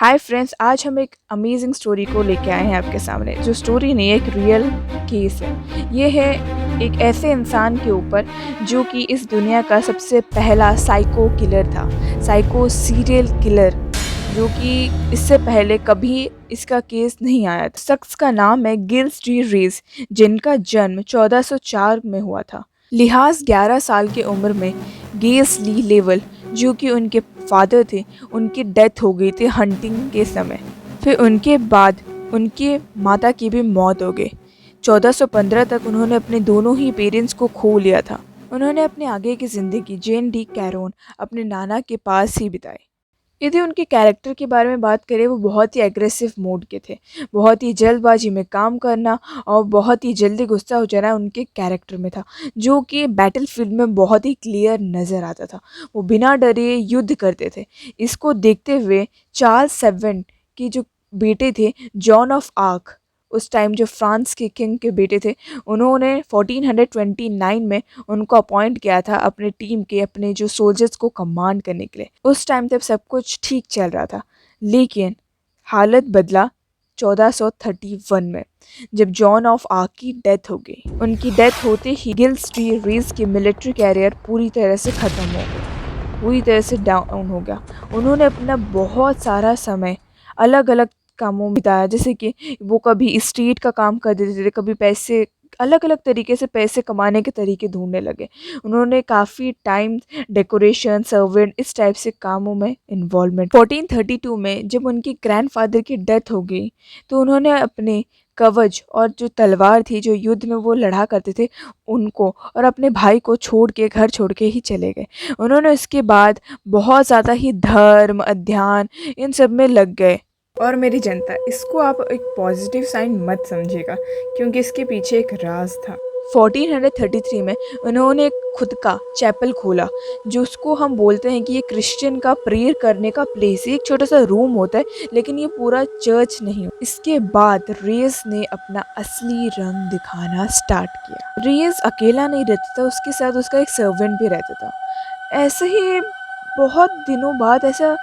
Hi friends, आज हम एक अमेजिंग स्टोरी को लेके आए हैं आपके सामने। जो स्टोरी नहीं, एक रियल केस है। ये है एक ऐसे इंसान के ऊपर जो कि इस दुनिया का सबसे पहला साइको किलर था, साइको सीरियल किलर, जो कि इससे पहले कभी इसका केस नहीं आया था। शख्स का नाम है गिल्स डी रीज, जिनका जन्म 1404 में हुआ था। लिहाज 11 साल की उम्र में गेस ली लेवल, जो कि उनके फादर थे, उनकी डेथ हो गई थी हंटिंग के समय। फिर उनके बाद उनके माता की भी मौत हो गई। 1415 तक उन्होंने अपने दोनों ही पेरेंट्स को खो लिया था। उन्होंने अपने आगे की ज़िंदगी जेन डी कैरोन अपने नाना के पास ही बिताई। यदि उनके कैरेक्टर के बारे में बात करें, वो बहुत ही एग्रेसिव मोड के थे। बहुत ही जल्दबाजी में काम करना और बहुत ही जल्दी गुस्सा हो जाना उनके कैरेक्टर में था, जो कि बैटलफील्ड में बहुत ही क्लियर नज़र आता था। वो बिना डरे युद्ध करते थे। इसको देखते हुए चार्ल्स सेवन के जो बेटे थे, जॉन ऑफ आर्क, उस टाइम जो फ्रांस के किंग के बेटे थे, उन्होंने 1429 में उनको अपॉइंट किया था अपने टीम के, अपने जो सोल्जर्स को कमांड करने के लिए। उस टाइम तक सब कुछ ठीक चल रहा था, लेकिन हालत बदला 1431 में, जब जॉन ऑफ आर्क की डेथ हो गई। उनकी डेथ होते ही गिल्स डी रीज की मिलिट्री कैरियर पूरी तरह से ख़त्म हो गई, पूरी तरह से डाउन हो गया। उन्होंने अपना बहुत सारा समय अलग अलग कामों में बिताया, जैसे कि वो कभी स्ट्रीट का काम कर देते थे, कभी पैसे अलग अलग तरीके से पैसे कमाने के तरीके ढूंढने लगे। उन्होंने काफ़ी टाइम डेकोरेशन, सर्वेंट, इस टाइप से कामों में इन्वॉल्वमेंट। 1432 में जब उनकी ग्रैंडफादर की डेथ हो गई, तो उन्होंने अपने कवच और जो तलवार थी, जो युद्ध में वो लड़ा करते थे, उनको और अपने भाई को छोड़ के, घर छोड़ के ही चले गए। उन्होंने इसके बाद बहुत ज़्यादा ही धर्म, अध्ययन, इन सब में लग गए। और मेरी जनता, इसको आप एक पॉजिटिव साइन मत समझिएगा, क्योंकि इसके पीछे एक राज था। 1433 में उन्होंने खुद का चैपल खोला, जो उसको हम बोलते हैं कि ये क्रिश्चियन का प्रेयर करने का प्लेस है। एक छोटा सा रूम होता है, लेकिन ये पूरा चर्च नहीं। इसके बाद रेस ने अपना असली रंग दिखाना स्टार्ट किया। रेस अकेला नहीं रहता था, उसके साथ उसका एक सर्वेंट भी रहता था। ऐसे ही बहुत दिनों बाद ऐसा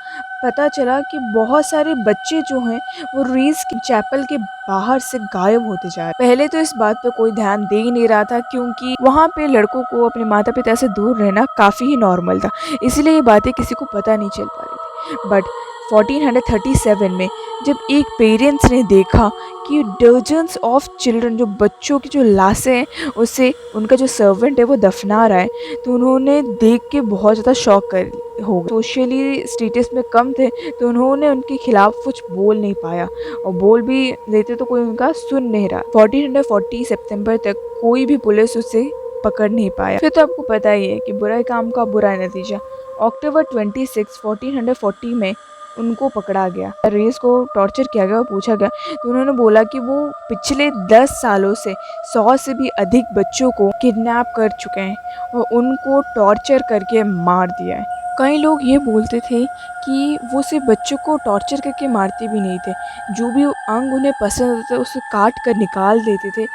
पता चला कि बहुत सारे बच्चे जो हैं, वो रीस की चैपल के बाहर से गायब होते जा रहे। पहले तो इस बात पे कोई ध्यान दे ही नहीं रहा था, क्योंकि वहाँ पे लड़कों को अपने माता पिता से दूर रहना काफ़ी ही नॉर्मल था, इसलिए ये बातें किसी को पता नहीं चल पा रही थी। बट 1437 में जब एक पेरेंट्स ने देखा कि डजन्स ऑफ चिल्ड्रन, जो बच्चों की जो लाशें हैं, उसे उनका जो सर्वेंट है वो दफना रहा है, तो उन्होंने देख के बहुत ज़्यादा शॉक कर हो गए। सोशली स्टेटस में कम थे, तो उन्होंने उनके खिलाफ कुछ बोल नहीं पाया, और बोल भी लेते तो कोई उनका सुन नहीं रहा। 1440 सितंबर तक कोई भी पुलिस उसे पकड़ नहीं पाया। फिर तो आपको पता ही है कि बुरा काम का बुरा नतीजा। अक्टूबर 26, 1440 में उनको पकड़ा गया। रेस को टॉर्चर किया गया और पूछा गया, तो उन्होंने बोला कि वो पिछले 10 सालों से 100 से भी अधिक बच्चों को किडनैप कर चुके हैं और उनको टॉर्चर करके मार दिया है। कई लोग ये बोलते थे कि वो सिर्फ बच्चों को टॉर्चर करके मारते भी नहीं थे, जो भी अंग उन्हें पसंद होता था उसे काट कर निकाल देते थे,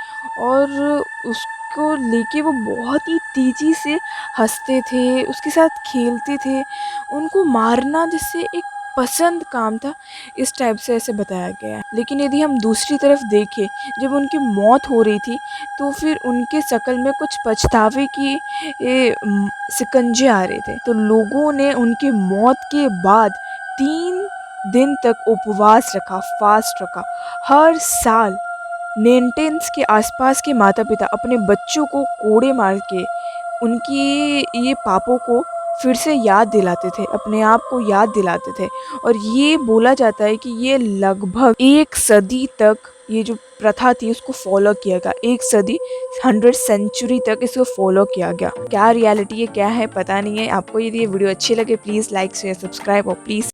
और उसको लेके वो बहुत ही तेज़ी से हंसते थे, उसके साथ खेलते थे। उनको मारना जैसे एक पसंद काम था, इस टाइप से ऐसे बताया गया है। लेकिन यदि हम दूसरी तरफ देखें, जब उनकी मौत हो रही थी, तो फिर उनके शक्ल में कुछ पछतावे की शिकंजे आ रहे थे। तो लोगों ने उनकी मौत के बाद 3 दिन तक उपवास रखा, फास्ट रखा। हर साल नेंटेंस के आसपास के माता पिता अपने बच्चों को कोड़े मार के उनकी ये पापों को फिर से याद दिलाते थे, अपने आप को याद दिलाते थे। और ये बोला जाता है कि ये लगभग 1 सदी तक ये जो प्रथा थी उसको फॉलो किया गया। 1 सदी, 100 सेंचुरी तक इसको फॉलो किया गया। क्या रियलिटी है, क्या है, पता नहीं है। आपको यदि ये वीडियो अच्छी लगे, प्लीज़ लाइक शेयर सब्सक्राइब, और प्लीज़